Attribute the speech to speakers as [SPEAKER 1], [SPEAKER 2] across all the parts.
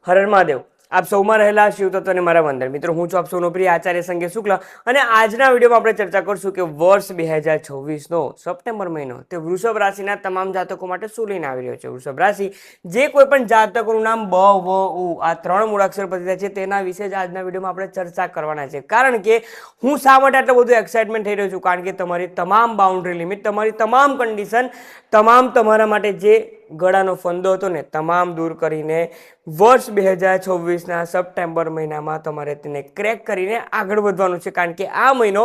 [SPEAKER 1] હર હર મહાદેવ। આપ સૌમાં રહેલા શિવ તત્વને મારા વંદન। મિત્રો, હું છું આપ સૌનો પ્રિય આચાર્ય સંગે શુક્લ અને આજના વિડીયોમાં આપણે ચર્ચા કરશું કે વર્ષ 2026નો સપ્ટેમ્બર મહિનો તે વૃષભ રાશિના તમામ જાતકો માટે શું લઈને આવી રહ્યો છે। વૃષભ રાશિ જે કોઈ પણ જાતકોનું નામ બ વ ઉ આ ત્રણ મૂળાક્ષર પરથી થાય છે તેના વિશે જ આજના વિડીયોમાં આપણે ચર્ચા કરવાના છે। કારણ કે હું શા માટે આટલું બધું એક્સાઇટમેન્ટ થઈ રહ્યો છું, કારણ કે તમારી તમામ બાઉન્ડ્રી લિમિટ, તમારી તમામ કન્ડિશન, તમારા માટે જે ગળાનો ફંદો હતો ને તમામ દૂર કરીને વર્ષ 2026ના સપ્ટેમ્બર મહિનામાં તમારે તેને ક્રેક કરીને આગળ વધવાનું છે। કારણ કે આ મહિનો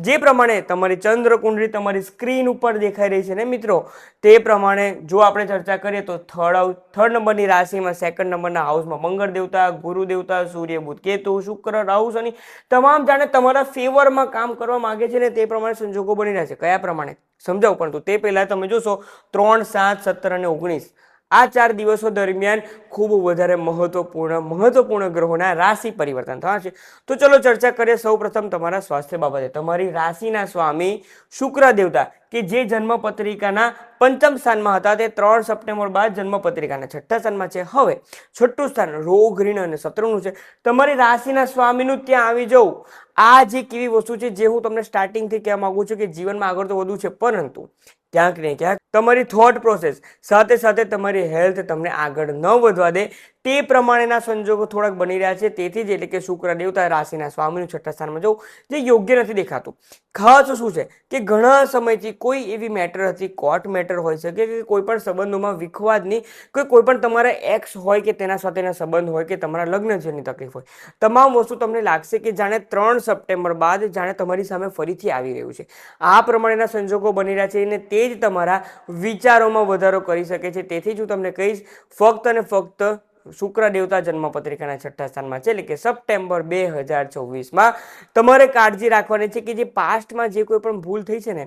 [SPEAKER 1] જે પ્રમાણે તમારી ચંદ્ર કુંડળી તમારી સ્ક્રીન ઉપર દેખાઈ રહી છે ને મિત્રો, તે પ્રમાણે જો આપણે ચર્ચા કરીએ તો થર્ડ નંબરની રાશિમાં, સેકન્ડ નંબરના હાઉસમાં મંગળ દેવતા, ગુરુ દેવતા, સૂર્ય, બુધ, કેતુ, શુક્ર, રાહુ, શનિ તમામ જાણે તમારા ફેવરમાં કામ કરવા માંગે છે ને તે પ્રમાણે સંજોગો બની રહ્યા છે। કયા પ્રમાણે સમજાવું, પરંતુ તે પહેલા તમે જોશો 3, 7, 17 અને 19 આ 4 દિવસો દરમિયાન ખૂબ વધારે મહત્વપૂર્ણ ગ્રહોના રાશિ પરિવર્તન થવા છે। તો ચલો ચર્ચા કરીએ સૌપ્રથમ તમારા સ્વાસ્થ્ય બાબતે। તમારી રાશિના સ્વામી શુક્ર દેવતા કે જે જન્મ પત્રિકાના પંચમ સ્થાનમાં હતા તે 3 સપ્ટેમ્બર બાદ જન્મ પત્રિકાના છઠ્ઠા સ્થાનમાં છે। હવે છઠ્ઠું સ્થાન રોગ, ઋણ અને શત્રુનું છે। તમારી રાશિના સ્વામીનું ત્યાં આવી જવું આ જે કેવી વસ્તુ છે જે હું તમને સ્ટાર્ટિંગથી કહેવા માંગુ છું કે જીવનમાં આગળ તો વધુ છે, પરંતુ ક્યાંક ને ક્યાંક તમારી થોટ પ્રોસેસ સાથે સાથે તમારી હેલ્થ તમને આગળ ન વધવા દે તે પ્રમાણેના સંજોગો થોડાક બની રહ્યા છે। તેથી જ એટલે કે શુક્ર દેવતા રાશિના સ્વામીનું છઠ્ઠા સ્થાનમાં જવું જે યોગ્ય નથી દેખાતું। ખાસ શું છે કે ઘણા સમયથી કોઈ એવી મેટર હતી, કોર્ટ મેટર હોઈ શકે કે કોઈ પણ સંબંધોમાં વિખવાદની, કોઈ પણ તમારા એક્સ હોય કે તેના સાથેના સંબંધ હોય કે તમારા લગ્ન જેની તકલીફ હોય, તમામ વસ્તુ તમને લાગશે કે જાણે 3 સપ્ટેમ્બર બાદ જાણે તમારી સામે ફરીથી આવી રહ્યું છે। આ પ્રમાણેના સંજોગો બની રહ્યા છે અને તે જ તમારા વિચારોમાં વધારો કરી શકે છે। તેથી જ હું તમને કહીશ, ફક્ત અને ફક્ત શુક્ર દેવતા જન્મ પત્રિકાના છઠ્ઠા સ્થાનમાં છે એટલે કે સપ્ટેમ્બર 2024માં તમારે કાળજી રાખવાની છે કે જે પાસ્ટમાં જે કોઈ પણ ભૂલ થઈ છે ને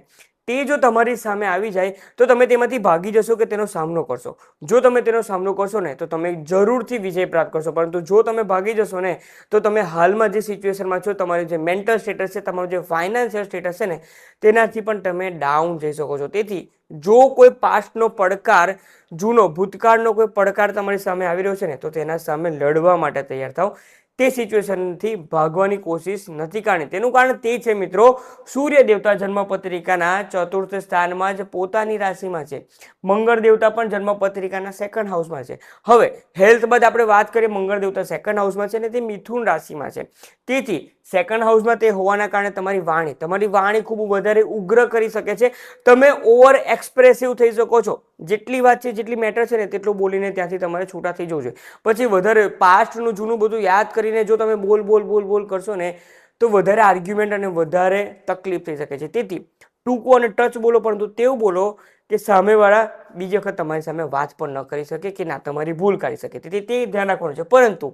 [SPEAKER 1] તે જો તમારી સામે આવી જાય તો તમે તેમાંથી ભાગી જશો કે તેનો સામનો કરશો। જો તમે તેનો સામનો કરશો ને તો તમે જરૂરથી વિજય પ્રાપ્ત કરશો, પરંતુ જો તમે ભાગી જશો ને તો તમે હાલમાં જે સિચ્યુએશનમાં છો, તમારું જે મેન્ટલ સ્ટેટસ છે, તમારું જે ફાઇનાન્શિયલ સ્ટેટસ છે ને તેનાથી પણ તમે ડાઉન જઈ શકો છો। તેથી જો કોઈ પાસ્ટનો પડકાર, જૂનો ભૂતકાળનો કોઈ પડકાર તમારી સામે આવી રહ્યો છે ને તો તેના સામે લડવા માટે તૈયાર થાઓ। તે સિચ્યુએશનથી ભાગવાની કોશિશ નથી કરવાની। તેનું કારણ તે છે મિત્રો, સૂર્ય દેવતા જન્મ પત્રિકાના ચતુર્થ સ્થાનમાં જ પોતાની રાશિમાં છે। મંગળ દેવતા પણ જન્મ પત્રિકાના સેકન્ડ હાઉસમાં છે। હવે હેલ્થ બાદ આપણે વાત કરીએ, મંગળ દેવતા સેકન્ડ હાઉસમાં છે ને તે મિથુન રાશિમાં છે। તેથી સેકન્ડ હાઉસમાં તે હોવાના કારણે તમારી વાણી ખૂબ વધારે ઉગ્ર કરી શકે છે। તમે ઓવર એક્સપ્રેસિવ થઈ શકો છો। જેટલી વાત છે, જેટલી મેટર છે ને તેટલું બોલીને ત્યાંથી તમારે છૂટા થઈ જવું જોઈએ। પછી વધારે પાસ્ટનું જૂનું બધું યાદ કરીને જો તમે બોલ કરશો ને તો વધારે આર્ગ્યુમેન્ટ અને વધારે તકલીફ થઈ શકે છે। તેથી ટૂંકો અને ટચ બોલો, પરંતુ તેવું બોલો કે સામેવાળા બીજી વખત તમારી સામે વાત પણ ન કરી શકે કે ના તમારી ભૂલ કાઢી શકે। તેથી તે ધ્યાન રાખવાનું છે। પરંતુ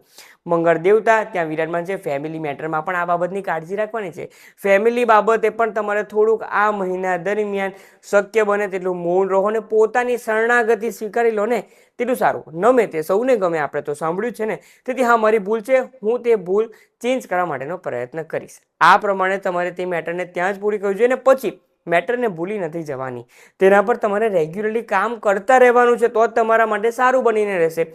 [SPEAKER 1] મંગળ દેવતા ત્યાં વિરાજમાન છે, ફેમિલી મેટરમાં પણ આ બાબતની કાળજી રાખવાની છે। ફેમિલી બાબતે પણ તમારે થોડુંક આ મહિના દરમિયાન શક્ય બને તેટલું મૌન રહો અને પોતાની શરણાગતિ સ્વીકારી લો ને તેટલું સારું। નમે તે સૌને ગમે, આપણે તો સાંભળ્યું છે ને। તેથી હા, મારી ભૂલ છે, હું તે ભૂલ ચેન્જ કરવા માટેનો પ્રયત્ન કરીશ। આ પ્રમાણે તમારે તે મેટરને ત્યાં જ પૂરી કરવી જોઈએ અને પછી મેટરને ભૂલી નથી જવાની, તેના પર તમારે રેગ્યુલરલી કામ કરતા રહેવાનું છે, તો જ તમારા માટે સારું બનીને રહેશે।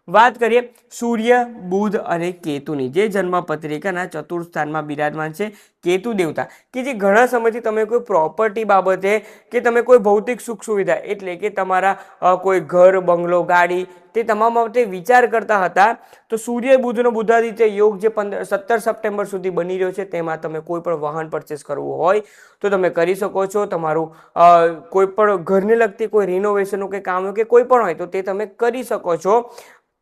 [SPEAKER 1] વાત કરીએ સૂર્ય, બુધ અને કેતુની, જે જન્મ પત્રિકાના ચતુર્થ સ્થાનમાં બિરાજમાન છે કેતુ દેવતા, કે જે ઘણા સમયથી તમે કોઈ પ્રોપર્ટી બાબતે કે તમે કોઈ ભૌતિક સુખ સુવિધા એટલે કે તમારા કોઈ ઘર, બંગલો, ગાડી તે તમામ બાબતે વિચાર કરતા હતા, તો સૂર્ય બુધનો બુધાદિત્ય યોગ જે 17 સપ્ટેમ્બર સુધી બની રહ્યો છે તેમાં તમે કોઈ પણ વાહન પરચેસ કરવું હોય તો તમે કરી શકો છો। તમારું કોઈ પણ ઘરને લગતી કોઈ રિનોવેશનનું કે કામ હોય કે કોઈ પણ હોય તો તે તમે કરી શકો છો।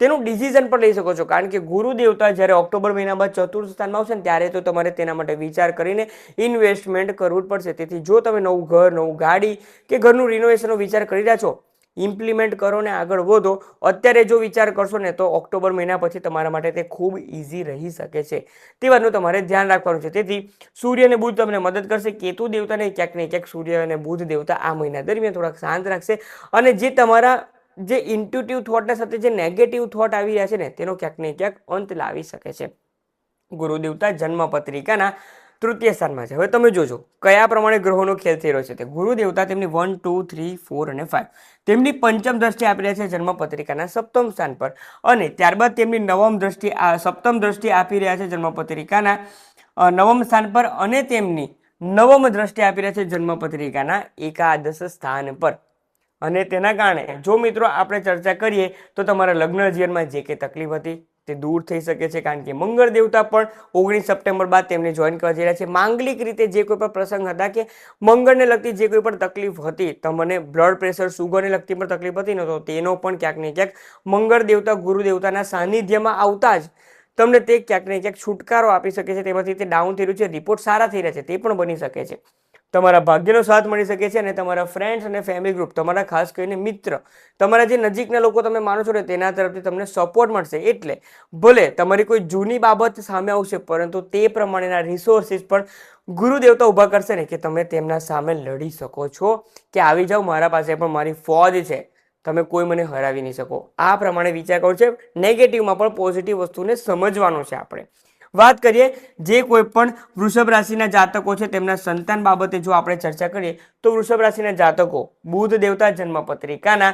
[SPEAKER 1] તેનું ડિસિઝન પણ લઈ શકો છો, કારણ કે ગુરુ દેવતા જ્યારે ઓક્ટોબર મહિના બાદ ચતુર્થ સ્થાનમાં આવશે ને ત્યારે તો તમારે તેના માટે વિચાર કરીને ઇન્વેસ્ટમેન્ટ કરવું જ પડશે। તેથી જો તમે નવું ઘર, નવું ગાડી કે ઘરનું રિનોવેશનનો વિચાર કરી રહ્યા છો, ઇમ્પ્લિમેન્ટ કરો ને આગળ વધો। અત્યારે જો વિચાર કરશો ને તો ઓક્ટોબર મહિના પછી તમારા માટે તે ખૂબ ઇઝી રહી શકે છે, તે વાતનું તમારે ધ્યાન રાખવાનું છે। તેથી સૂર્ય અને બુધ તમને મદદ કરશે। કેતુ દેવતાને ક્યાંક ને ક્યાંક સૂર્ય અને બુધ દેવતા આ મહિના દરમિયાન થોડાક શાંત રાખશે અને જે તમારા જે ઇન્ટ્યુટિવ થોટના સાથે જે નેગેટિવ થોટ આવી રહ્યા છે ને તેનો ક્યાંક ને ક્યાંક અંત લાવી શકે છે। ગુરુ દેવતા જન્મ પત્રિકાના તૃતીય સ્થાનમાં છે. હવે તમે જોજો કયા પ્રમાણે ગ્રહોનો ખેલ થઈ રહ્યો છે. તે ગુરુ દેવતા તેમની 1, 2, 3, 4 અને 5 તેમની પંચમ દ્રષ્ટિ આપી રહ્યા છે જન્મ પત્રિકાના સપ્તમ સ્થાન પર, અને ત્યારબાદ તેમની સપ્તમ દ્રષ્ટિ આપી રહ્યા છે જન્મ પત્રિકાના નવમ સ્થાન પર, અને તેમની નવમ દ્રષ્ટિ આપી રહ્યા છે જન્મ પત્રિકાના એકાદશ સ્થાન પર. અને તેના કારણે જો મિત્રો આપણે ચર્ચા કરીએ તો તમારા લગ્ન જીવનમાં જે કંઈ તકલીફ હતી તે દૂર થઈ શકે છે, કારણ કે મંગળ દેવતા પણ 19 સપ્ટેમ્બર બાદ તેમને જોઈન કરવા જઈ રહ્યા છે. માંગલિક રીતે જે કોઈ પણ પ્રસંગ હતા કે મંગળને લગતી જે કોઈ પણ તકલીફ હતી, તમને બ્લડ પ્રેશર, સુગરને લગતી પણ તકલીફ હતી ને, તો તેનો પણ ક્યાંક ને ક્યાંક મંગળ દેવતા ગુરુ દેવતાના સાનિધ્યમાં આવતા જ તમને તે ક્યાંક ને ક્યાંક છુટકારો આપી શકે છે. તેમાંથી તે ડાઉન થઈ રહ્યું છે, રિપોર્ટ સારા થઈ રહ્યા છે, તે પણ બની શકે છે. તમારા ભાગ્યનો સાથ મળી શકે છે, અને તમારા ફ્રેન્ડ્સ અને ફેમિલી ગ્રુપ, તમારા ખાસ કરીને મિત્ર, તમારા જે નજીકના લોકો તમે માનો છો ને તેના તરફથી તમને સપોર્ટ મળશે. એટલે ભલે તમારી કોઈ જૂની બાબત સામે આવશે, પરંતુ તે પ્રમાણેના રિસોર્સિસ પણ ગુરુ દેવતા ઊભા કરશે ને કે તમે તેમના સામે લડી શકો છો, કે આવી જાઓ મારા પાસે પણ મારી ફોજ છે, તમે કોઈ મને હરાવી નહીં શકો. આ પ્રમાણે વિચાર કરો છે. નેગેટિવમાં પણ પોઝિટિવ વસ્તુને સમજવાનું છે. આપણે વાત કરીએ જે કોઈ પણ વૃષભ રાશિના જાતકો છે તેમના સંતાન બાબતે જો આપણે ચર્ચા કરીએ તો વૃષભ રાશિના જાતકો બુધ દેવતા જન્મ પત્રિકાના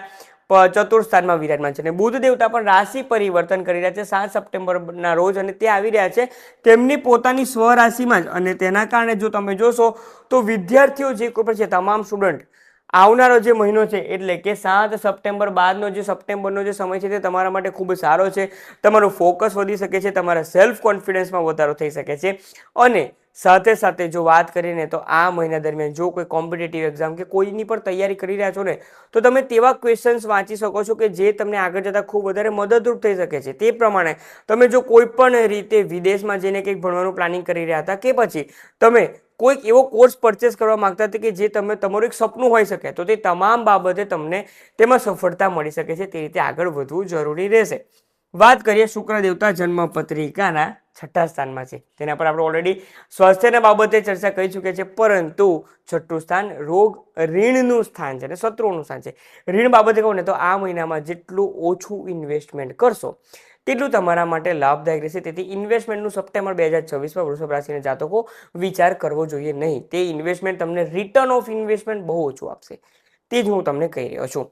[SPEAKER 1] ચતુર્થ સ્થાનમાં વિરાજમાન છે, અને બુધ દેવતા પણ રાશિ પરિવર્તન કરી રહ્યા છે 7 સપ્ટેમ્બરના રોજ, અને તે આવી રહ્યા છે તેમની પોતાની સ્વરાશિમાં જ. અને તેના કારણે જો તમે જોશો તો વિદ્યાર્થીઓ જે કોઈ પણ છે, તમામ સ્ટુડન્ટ, આવનારો જે મહિનો છે એટલે કે 7 સપ્ટેમ્બર બાદનો જે સપ્ટેમ્બરનો જે સમય છે તે તમારા માટે ખૂબ સારો છે. તમારું ફોકસ વધી શકે છે, તમારા સેલ્ફ કોન્ફિડન્સમાં વધારો થઈ શકે છે. અને સાથે સાથે જો વાત કરીએ તો આ મહિના દરમિયાન જો કોઈ કોમ્પિટિટિવ એક્ઝામ કે કોઈની પણ તૈયારી કરી રહ્યા છો ને, તો તમે તેવા ક્વેશ્ચન્સ વાંચી શકો છો કે જે તમને આગળ જતાં ખૂબ વધારે મદદરૂપ થઈ શકે છે. તે પ્રમાણે તમે જો કોઈ પણ રીતે વિદેશમાં જઈને કંઈક ભણવાનું પ્લાનિંગ કરી રહ્યા હતા, કે પછી તમે કોઈક એવો કોર્સ પરચેસ કરવા માંગતા હતા કે જે તમારું એક સપનું હોઈ શકે, તો તે તમામ બાબતે તમને તેમાં સફળતા મળી શકે છે. તે રીતે આગળ વધવું જરૂરી રહેશે. વાત કરીએ શુક્ર દેવતા જન્મ પત્રિકાના છઠ્ઠા સ્થાનમાં છે, તેના પર આપણે ઓલરેડી સ્વાસ્થ્યના બાબતે ચર્ચા કરી ચૂક્યા છે, પરંતુ છઠ્ઠું સ્થાન રોગ ઋણનું સ્થાન છે અને શત્રુઓનું સ્થાન છે. ઋણ બાબતે કહું ને તો આ મહિનામાં જેટલું ઓછું ઇન્વેસ્ટમેન્ટ કરશો તેટલું તમારા માટે લાભદાયક રહેશે. તેથી ઇન્વેસ્ટમેન્ટનું સપ્ટેમ્બર 2026માં વૃષભ રાશિના જાતકો વિચાર કરવો જોઈએ નહીં. તે ઇન્વેસ્ટમેન્ટ તમને રિટર્ન ઓફ ઇન્વેસ્ટમેન્ટ બહુ ઓછું આપશે. તે જ હું તમને કહી રહ્યો છું.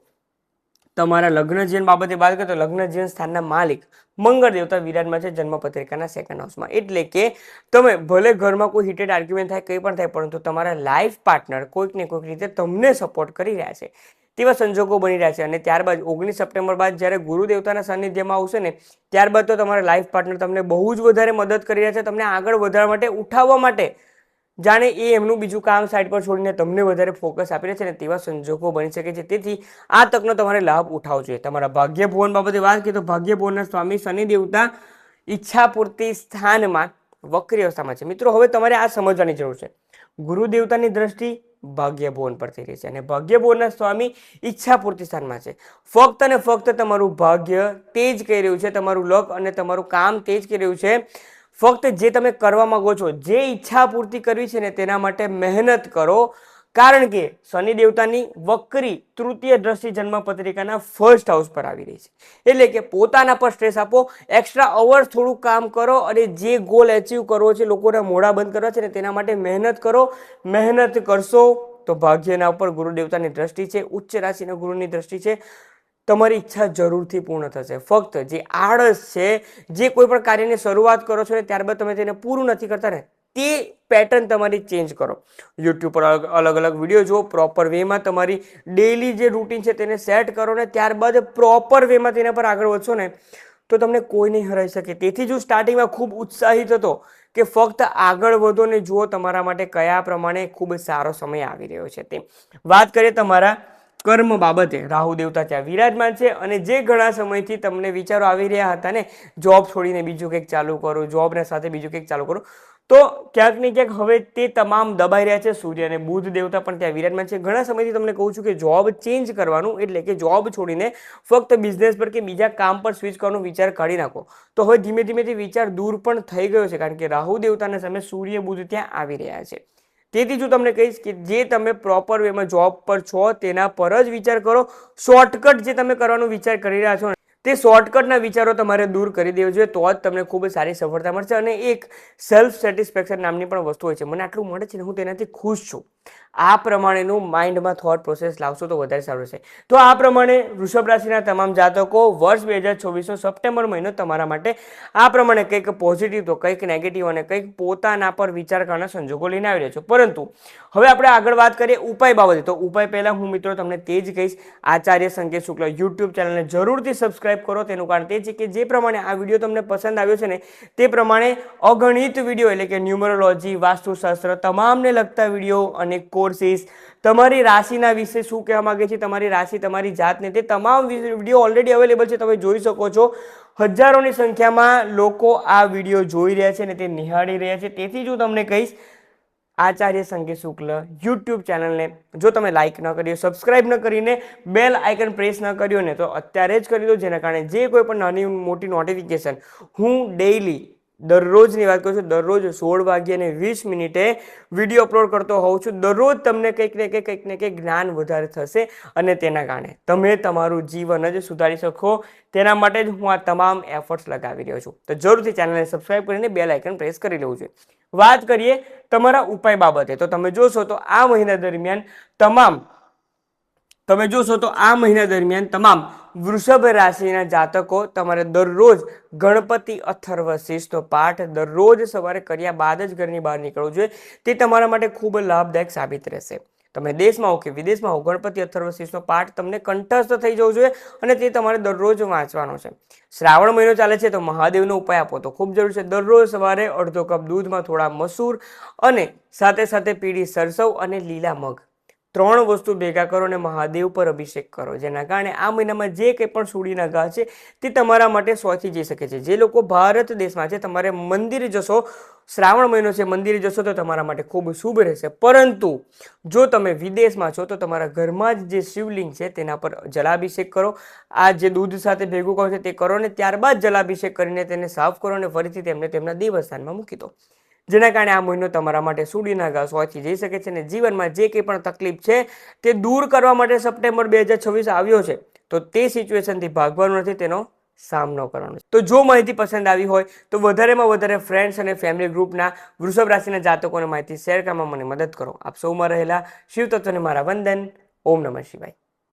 [SPEAKER 1] તમારા લગ્ન જીવન બાબતે વાત કરીએ તો લગ્ન જીવન સ્થાનના માલિક મંગળ દેવતા વિરાજમાન છે જન્મ પત્રિકાના સેકન્ડ હાઉસમાં. એટલે કે તમે ભલે ઘરમાં કોઈ હીટેડ આર્ગ્યુમેન્ટ થાય, કંઈ પણ થાય, પરંતુ તમારા લાઈફ પાર્ટનર કોઈક ને કોઈક રીતે તમને સપોર્ટ કરી રહ્યા છે, તેવા સંજોગો બની રહ્યા છે. અને ત્યારબાદ 19 સપ્ટેમ્બર બાદ જ્યારે ગુરુ દેવતાના સાનિધ્યમાં આવશે ને, ત્યારબાદ તો તમારા લાઈફ પાર્ટનર તમને બહુ જ વધારે મદદ કરી રહ્યા છે, તમને આગળ વધારવા માટે, ઉઠાવવા માટે, જાણે એ એમનું બીજું કામ સાઈડ પર છોડીને તમને વધારે ફોકસ આપી રહ્યા છે ને, તેવા સંજોગો બની શકે છે. તેથી આ તકનો તમારે લાભ ઉઠાવવો જોઈએ. તમારા ભાગ્ય ભુવન બાબતે વાત કરીએ તો ભાગ્ય ભુવનના સ્વામી શનિ દેવતા ઈચ્છા પૂર્તિ સ્થાનમાં વક્રી અવસ્થામાં છે. મિત્રો હવે તમારે આ સમજવાની જરૂર છે, ગુરુ દેવતાની દ્રષ્ટિ ભાગ્ય ભુવન પર થઈ રહી છે, અને ભાગ્ય ભુવનના સ્વામી ઈચ્છા પૂર્તિ સ્થાનમાં છે. ફક્ત અને ફક્ત તમારું ભાગ્ય તે જ કહી રહ્યું છે, તમારું લક અને તમારું કામ તે જ કહી રહ્યું છે. ફક્ત જે તમે કરવા માંગો છો, જે ઈચ્છા પૂર્તિ કરવી છે ને, તેના માટે મહેનત કરો. કારણ કે શનિ દેવતાની વક્રી તૃતીય દ્રષ્ટિ જન્મ પત્રિકાના ફર્સ્ટ હાઉસ પર આવી રહી છે. એટલે કે પોતાના પર સ્ટ્રેસ આપો, એક્સ્ટ્રા અવર્સ થોડું કામ કરો, અને જે ગોલ એચીવ કરવો છે, લોકોના મોઢા બંધ કરવા છે ને, તેના માટે મહેનત કરો. મહેનત કરશો તો ભાગ્યના ઉપર ગુરુ દેવતાની દ્રષ્ટિ છે, ઉચ્ચ રાશિના ગુરુની દ્રષ્ટિ છે, તમારી ઈચ્છા જરૂરથી પૂર્ણ થશે. ફક્ત જે આળસ છે, જે કોઈ પણ કાર્યની શરૂઆત કરો છો ને ત્યારબાદ તમે તેને પૂરું નથી કરતા ને, તે પેટર્ન તમારી ચેન્જ કરો. યુટ્યુબ પર અલગ અલગ વિડીયો જુઓ, પ્રોપર વેમાં તમારી ડેઇલી જે રૂટીન છે તેને સેટ કરો, ને ત્યારબાદ પ્રોપર વેમાં તેના પર આગળ વધશો ને, તો તમને કોઈ નહીં હરાવી શકે. તેથી જ હું સ્ટાર્ટિંગમાં ખૂબ ઉત્સાહિત હતો કે ફક્ત આગળ વધો ને જુઓ તમારા માટે કયા પ્રમાણે ખૂબ સારો સમય આવી રહ્યો છે. તે વાત કરીએ તમારા કર્મ બાબતે, રાહુ દેવતા ત્યાં વિરાજમાન છે, અને જે ઘણા સમયથી તમને વિચારો આવી રહ્યા હતા ને, જોબ છોડીને બીજું કંઈક ચાલુ કરો, જોબના સાથે બીજું કંઈક ચાલુ કરો, તો ક્યાંક ને ક્યાંક હવે તે તમામ દબાઈ રહ્યા છે. સૂર્ય અને બુધ દેવતા પણ ત્યાં વિરાજમાન છે. ઘણા સમયથી તમને કહું છું કે જોબ ચેન્જ કરવાનું, એટલે કે જોબ છોડીને ફક્ત બિઝનેસ પર કે બીજા કામ પર સ્વિચ કરવાનો વિચાર કાઢી નાખો. તો હવે ધીમે ધીમે તે વિચાર દૂર પણ થઈ ગયો છે, કારણ કે રાહુ દેવતાના સામે સૂર્ય બુધ ત્યાં આવી રહ્યા છે. તેથી જ હું તમને કહીશ કે જે તમે પ્રોપર વેમાં જોબ પર છો તેના પર જ વિચાર કરો. શોર્ટકટ જે તમે કરવાનો વિચાર કરી રહ્યા છો તે શોર્ટકટના વિચારો તમારે દૂર કરી દેવા જોઈએ, તો જ તમને ખૂબ સારી સફળતા મળશે. અને એક સેલ્ફ સેટિસ્ફેક્શન નામની પણ વસ્તુ હોય છે, મને આટલું મળે છે ને હું તેનાથી ખુશ છું, આ પ્રમાણેનું માઇન્ડમાં થોટ પ્રોસેસ લાવશો તો વધારે સારું છે. તો આ પ્રમાણે વૃષભ રાશિના તમામ જાતકો વર્ષ 2024નો સપ્ટેમ્બર મહિનો તમારા માટે આ પ્રમાણે કંઈક પોઝિટિવ તો કંઈક નેગેટિવ અને કંઈક પોતાના પર વિચાર કરવાના સંજોગો લઈને આવી રહ્યા છો. પરંતુ હવે આપણે આગળ વાત કરીએ ઉપાય બાબતે. તો ઉપાય પહેલા હું મિત્રો તમને તે જ કહીશ, આચાર્ય સંકેત શુક્લ યુટ્યુબ ચેનલને જરૂરથી સબસ્ક્રાઇબ કરો. તેનું કારણ તે છે કે જે પ્રમાણે આ વિડીયો તમને પસંદ આવ્યો છે ને તે પ્રમાણે અગણિત વિડીયો એટલે કે ન્યુમરોલોજી, વાસ્તુશાસ્ત્ર, તમામને લગતા વિડીયો અને કોર્સિસ, તમારી રાશિના વિશે શું કહેવા માંગે છે તમારી રાશિ, તમારી જાતને, તે તમામ વિડીયો ઓલરેડી અવેલેબલ છે, તમે જોઈ શકો છો. હજારોની સંખ્યામાં લોકો આ વિડીયો જોઈ રહ્યા છે અને તે નિહાળી રહ્યા છે. તેથી જ હું તમને કહીશ, આચાર્ય સંકેત શુક્લ યુટ્યુબ ચેનલને જો તમે લાઇક ન કર્યો, સબસ્ક્રાઇબ ન કરીને બેલ આઇકન પ્રેસ ન કર્યો ને, તો અત્યારે જ કરી દો, જેના કારણે જે કોઈ પણ નાની મોટી નોટિફિકેશન હું ડેઇલી દરરોજની વાત કરું છું, દરરોજ 16:20 વિડીયો અપલોડ કરતો હોઉં છું. દરરોજ તમને કંઈક ને કંઈક જ્ઞાન વધારે થશે અને તેના કારણે તમે તમારું જીવન જ સુધારી શકો. તેના માટે જ હું આ તમામ એફર્ટ્સ લગાવી રહ્યો છું. તો જરૂરથી ચેનલને સબસ્ક્રાઇબ કરીને બેલ આઇકન પ્રેસ કરી લેવું જોઈએ. વાત કરીએ તમારા ઉપાય બાબતે. તો તમે જોશો તો આ મહિના દરમિયાન તમામ વૃષભ રાશિના જાતકો તમારે દરરોજ ગણપતિ અથર્વશીષનો પાઠ દરરોજ સવારે કર્યા બાદ જ ઘરની બહાર નીકળવું જોઈએ. તે તમારા માટે ખૂબ લાભદાયક સાબિત રહેશે. તમે દેશમાં હો કે વિદેશમાં હો, ગણપતિ અથર્વશીષનો પાઠ તમને કંઠસ્થ થઈ જવું જોઈએ અને તે તમારે દરરોજ વાંચવાનો છે. શ્રાવણ મહિનો ચાલે છે તો મહાદેવનો ઉપાય આપો તો ખૂબ જરૂર છે. દરરોજ સવારે અડધો કપ દૂધમાં થોડા મસૂર અને સાથે સાથે પીળી સરસવ અને લીલા મગ, 3 વસ્તુ ભેગા કરો અને મહાદેવ પર અભિષેક કરો, જેના કારણે આ મહિનામાં જે કંઈ પણ સુડીના ઘા છે તે તમારા માટે સોંથી જઈ શકે છે. જે લોકો ભારત દેશમાં છે, તમારે મંદિરે જશો, શ્રાવણ મહિનો છે, મંદિરે જશો તો તમારા માટે ખૂબ શુભ રહેશે. પરંતુ જો તમે વિદેશમાં છો તો તમારા ઘરમાં જ જે શિવલિંગ છે તેના પર જલાભિષેક કરો. આ જે દૂધ સાથે ભેગું કરો છે તે કરો ને ત્યારબાદ જલાભિષેક કરીને તેને સાફ કરો અને ફરીથી તેમને તેમના દેવસ્થાનમાં મૂકી દો, જેના કારણે આ મહિનો તમારા માટે સુડીના ઘા સોંથી જઈ શકે છે અને જીવનમાં જે કંઈ પણ તકલીફ છે તે દૂર કરવા માટે સપ્ટેમ્બર 2026 આવ્યો છે, તો તે સિચ્યુએશનથી ભાગવાનું નથી, તેનો સામનો કરવાનો છે. તો જો માહિતી પસંદ આવી હોય તો વધારેમાં વધારે ફ્રેન્ડ્સ અને ફેમિલી ગ્રુપના વૃષભ રાશિના જાતકોને માહિતી શેર કરવામાં મને મદદ કરો. આપ સૌમાં રહેલા શિવ તત્વને મારા વંદન. ઓમ નમઃ શિવાય.